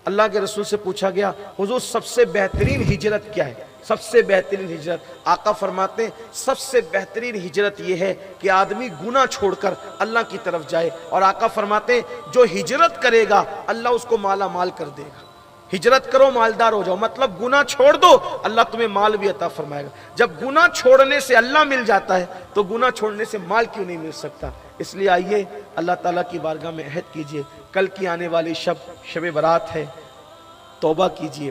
اللہ کے رسول سے پوچھا گیا حضور سب سے بہترین ہجرت کیا ہے؟ سب سے بہترین ہجرت آقا فرماتے ہیں سب سے بہترین ہجرت یہ ہے کہ آدمی گناہ چھوڑ کر اللہ کی طرف جائے، اور آقا فرماتے ہیں جو ہجرت کرے گا اللہ اس کو مالا مال کر دے گا۔ ہجرت کرو مالدار ہو جاؤ، مطلب گناہ چھوڑ دو اللہ تمہیں مال بھی عطا فرمائے گا۔ جب گناہ چھوڑنے سے اللہ مل جاتا ہے تو گناہ چھوڑنے سے مال کیوں نہیں مل سکتا؟ اس لیے آئیے اللہ تعالیٰ کی بارگاہ میں عہد کیجئے، کل کی آنے والی شب برات ہے، توبہ کیجئے،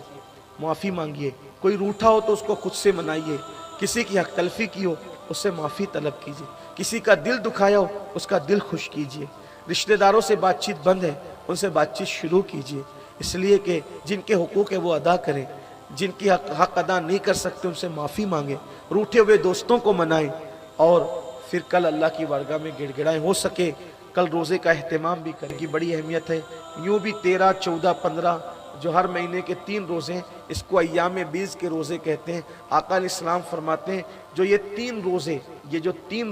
معافی مانگیے، کوئی روٹھا ہو تو اس کو خود سے منائیے، کسی کی حق تلفی کی ہو اس سے معافی طلب کیجئے، کسی کا دل دکھایا ہو اس کا دل خوش کیجئے، رشتہ داروں سے بات چیت بند ہے ان سے بات چیت شروع کیجئے، اس لیے کہ جن کے حقوق ہے وہ ادا کریں، جن کی حق ادا نہیں کر سکتے ان سے معافی مانگیں، روٹھے ہوئے دوستوں کو منائیں، اور پھر کل اللہ کی بارگاہ میں گڑ گڑائیں۔ ہو سکے کل روزے کا اہتمام بھی کریں کی بڑی اہمیت ہے۔ یوں بھی 13، 14، 15 جو ہر مہینے کے 3 روزے ہیں اس کو ایام 20 کے روزے کہتے ہیں۔ آقا علیہ السلام فرماتے ہیں جو یہ 3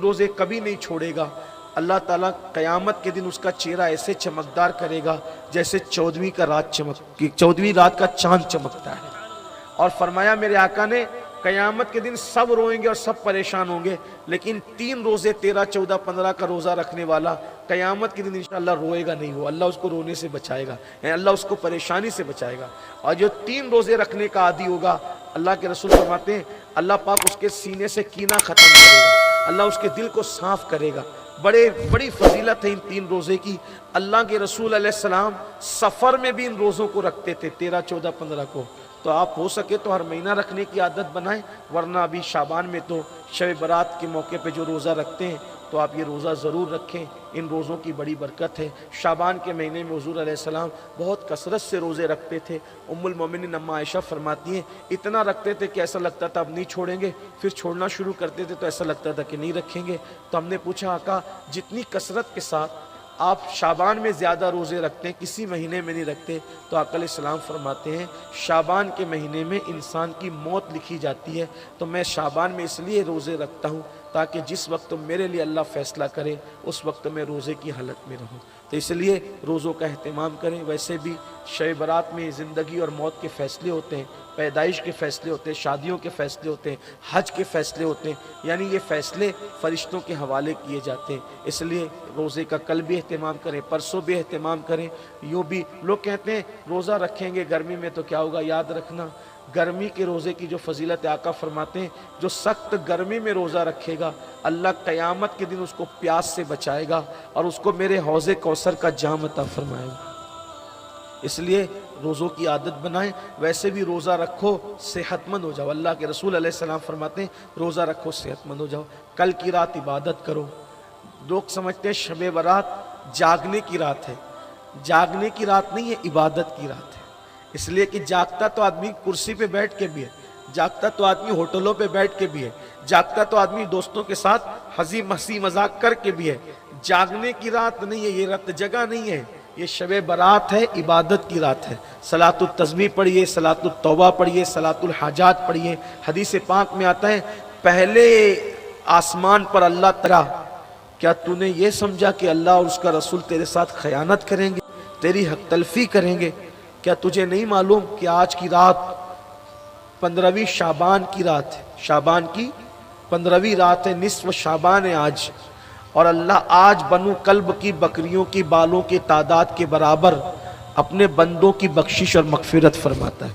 روزے کبھی نہیں چھوڑے گا اللہ تعالیٰ قیامت کے دن اس کا چہرہ ایسے چمکدار کرے گا جیسے 14ویں رات کا چاند چمکتا ہے، اور فرمایا میرے آقا نے قیامت کے دن سب روئیں گے اور سب پریشان ہوں گے، لیکن 3 روزے 13، 14، 15 کا روزہ رکھنے والا قیامت کے دن انشاءاللہ روئے گا نہیں، وہ اللہ اس کو رونے سے بچائے گا، اللہ اس کو پریشانی سے بچائے گا۔ اور جو 3 روزے رکھنے کا عادی ہوگا اللہ کے رسول فرماتے ہیں اللہ پاک اس کے سینے سے کینہ ختم کرے گا، اللہ اس کے دل کو صاف کرے گا۔ بڑی فضیلت ہے ان 3 روزے کی۔ اللہ کے رسول علیہ السلام سفر میں بھی ان روزوں کو رکھتے تھے 13، 14، 15 کو، تو آپ ہو سکے تو ہر مہینہ رکھنے کی عادت بنائیں، ورنہ ابھی شعبان میں تو شب برات کے موقع پہ جو روزہ رکھتے ہیں تو آپ یہ روزہ ضرور رکھیں، ان روزوں کی بڑی برکت ہے۔ شعبان کے مہینے میں حضور علیہ السلام بہت کثرت سے روزے رکھتے تھے۔ ام المومنین اما عائشہ فرماتی ہیں اتنا رکھتے تھے کہ ایسا لگتا تھا اب نہیں چھوڑیں گے، پھر چھوڑنا شروع کرتے تھے تو ایسا لگتا تھا کہ نہیں رکھیں گے۔ تو ہم نے پوچھا آقا جتنی کثرت کے ساتھ آپ شعبان میں زیادہ روزے رکھتے ہیں کسی مہینے میں نہیں رکھتے، تو آقا علیہ السلام فرماتے ہیں شعبان کے مہینے میں انسان کی موت لکھی جاتی ہے، تو میں شعبان میں اس لیے روزے رکھتا ہوں تاکہ جس وقت میرے لیے اللہ فیصلہ کرے اس وقت میں روزے کی حالت میں رہوں، تو اس لیے روزوں کا اہتمام کریں۔ ویسے بھی شب برات میں زندگی اور موت کے فیصلے ہوتے ہیں، پیدائش کے فیصلے ہوتے ہیں، شادیوں کے فیصلے ہوتے ہیں، حج کے فیصلے ہوتے ہیں، یعنی یہ فیصلے فرشتوں کے حوالے کیے جاتے ہیں، اس لیے روزے کا کل بھی اہتمام کریں، پرسوں بھی اہتمام کریں۔ یوں بھی لوگ کہتے ہیں روزہ رکھیں گے گرمی میں تو کیا ہوگا، یاد رکھنا گرمی کے روزے کی جو فضیلت آقا فرماتے ہیں جو سخت گرمی میں روزہ رکھے گا اللہ قیامت کے دن اس کو پیاس سے بچائے گا اور اس کو میرے حوض کوثر کا جام عطا فرمائے گا۔ اس لیے روزوں کی عادت بنائیں، ویسے بھی روزہ رکھو صحت مند ہو جاؤ، اللہ کے رسول علیہ السلام فرماتے ہیں روزہ رکھو صحت مند ہو جاؤ۔ کل کی رات عبادت کرو۔ لوگ سمجھتے ہیں شب برات جاگنے کی رات ہے، جاگنے کی رات نہیں ہے، عبادت کی رات ہے، اس لیے کہ جاگتا تو آدمی کرسی پہ بیٹھ کے بھی ہے، جاگتا تو آدمی ہوٹلوں پہ بیٹھ کے بھی ہے، جاگتا تو آدمی دوستوں کے ساتھ ہنسی مذاق کر کے بھی ہے۔ جاگنے کی رات نہیں ہے، یہ رات جگہ نہیں ہے، یہ شب برات ہے، عبادت کی رات ہے۔ صلاۃ التسبیح پڑھیے، صلاۃ التوبہ پڑھیے، صلاۃ الحاجات پڑھیے۔ حدیث پاک میں آتا ہے پہلے آسمان پر اللہ تعالیٰ، کیا تو نے یہ سمجھا کہ اللہ اور اس کا رسول تیرے ساتھ خیانت کریں گے، تیری حق تلفی کریں گے؟ کیا تجھے نہیں معلوم کہ آج کی رات 15ویں شعبان کی رات ہے، شعبان کی 15ویں رات ہے، نصف شعبان ہے آج، اور اللہ آج بنو کلب کی بکریوں کی بالوں کی تعداد کے برابر اپنے بندوں کی بخشش اور مغفرت فرماتا ہے،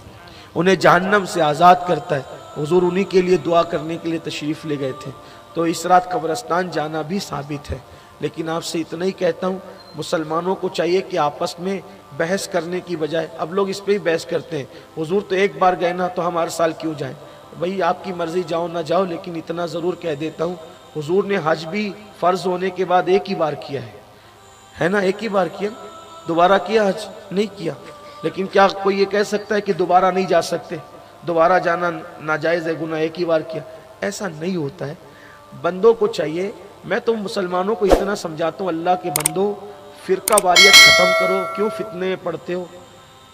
انہیں جہنم سے آزاد کرتا ہے۔ حضور انہی کے لیے دعا کرنے کے لیے تشریف لے گئے تھے، تو اس رات قبرستان جانا بھی ثابت ہے۔ لیکن آپ سے اتنا ہی کہتا ہوں مسلمانوں کو چاہیے کہ آپس میں بحث کرنے کی بجائے، اب لوگ اس پہ ہی بحث کرتے ہیں، حضور تو ایک بار گئے نا تو ہم ہر سال کیوں جائیں؟ بھئی آپ کی مرضی جاؤ نہ جاؤ، لیکن اتنا ضرور کہہ دیتا ہوں حضور نے حج بھی فرض ہونے کے بعد ایک ہی بار کیا ہے نا، ایک ہی بار کیا، دوبارہ کیا حج نہیں کیا۔ لیکن کیا کوئی یہ کہہ سکتا ہے کہ دوبارہ نہیں جا سکتے، دوبارہ جانا ناجائز ہے، گناہ، ایک ہی بار کیا؟ ایسا نہیں ہوتا ہے۔ بندوں کو چاہیے، میں تو مسلمانوں کو اتنا سمجھاتا ہوں اللہ کے بندو فرقہ واریت ختم کرو، کیوں فتنے پڑھتے ہو،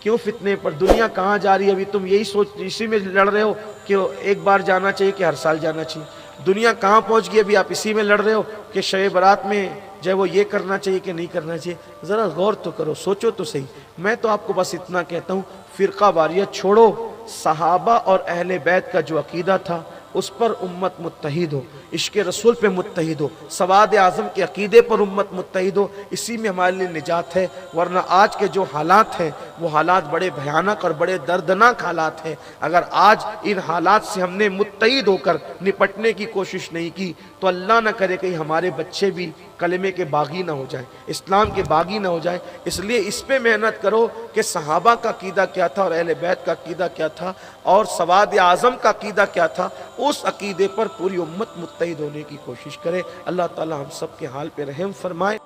کیوں فتنے پر؟ دنیا کہاں جا رہی ہے؟ ابھی تم یہی سوچ اسی میں لڑ رہے ہو کہ ایک بار جانا چاہیے کہ ہر سال جانا چاہیے۔ دنیا کہاں پہنچ گئی، ابھی آپ اسی میں لڑ رہے ہو کہ شب برات میں جو ہے وہ یہ کرنا چاہیے کہ نہیں کرنا چاہیے۔ ذرا غور تو کرو، سوچو تو صحیح۔ میں تو آپ کو بس اتنا کہتا ہوں، فرقہ واریت چھوڑو، صحابہ اور اہل بیت کا جو عقیدہ تھا اس پر امت متحد ہو، عشق رسول پہ متحد ہو، سواد اعظم کے عقیدے پر امت متحد ہو، اسی میں ہمارے لیے نجات ہے۔ ورنہ آج کے جو حالات ہیں وہ حالات بڑے بھیانک اور بڑے دردناک حالات ہیں۔ اگر آج ان حالات سے ہم نے متحد ہو کر نپٹنے کی کوشش نہیں کی تو اللہ نہ کرے کہیں ہمارے بچے بھی کلمے کے باغی نہ ہو جائیں، اسلام کے باغی نہ ہو جائیں۔ اس لیے اس پہ محنت کرو کہ صحابہ کا عقیدہ کیا تھا اور اہل بیت کا عقیدہ کیا تھا اور سواد اعظم کا عقیدہ کیا تھا، اس عقیدے پر پوری امت متحد ہونے کی کوشش کرے۔ اللہ تعالی ہم سب کے حال پہ رحم فرمائے۔